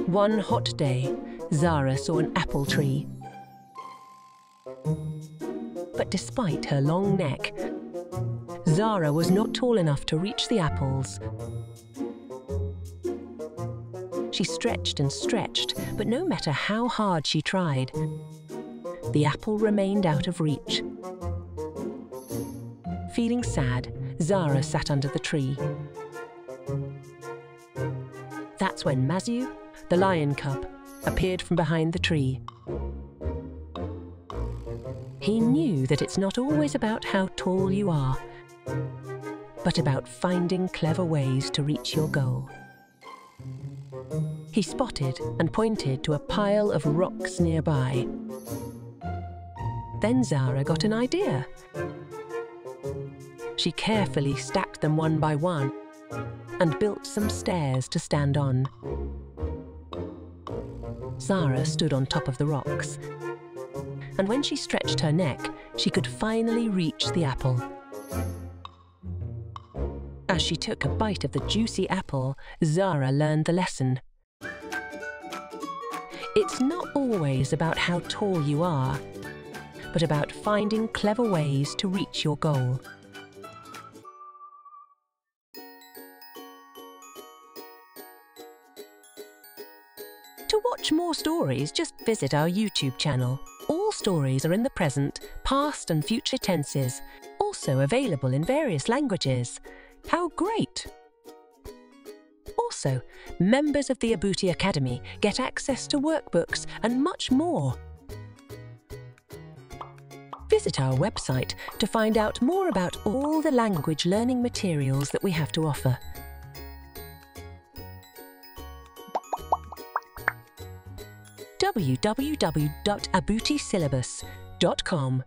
One hot day, Zara saw an apple tree. But despite her long neck, Zara was not tall enough to reach the apples. She stretched and stretched, but no matter how hard she tried, the apple remained out of reach. Feeling sad, Zara sat under the tree. That's when Mazu, the lion cub, appeared from behind the tree. He knew that it's not always about how tall you are, but about finding clever ways to reach your goal. He spotted and pointed to a pile of rocks nearby. Then Zara got an idea. She carefully stacked them one by one and built some stairs to stand on. Zara stood on top of the rocks, and when she stretched her neck, she could finally reach the apple. As she took a bite of the juicy apple, Zara learned the lesson. It's not always about how tall you are, but about finding clever ways to reach your goal. To watch more stories, just visit our YouTube channel. All stories are in the present, past and future tenses, also available in various languages. How great! Also, members of the Abuti Academy get access to workbooks and much more. Visit our website to find out more about all the language learning materials that we have to offer. www.abutisyllabus.com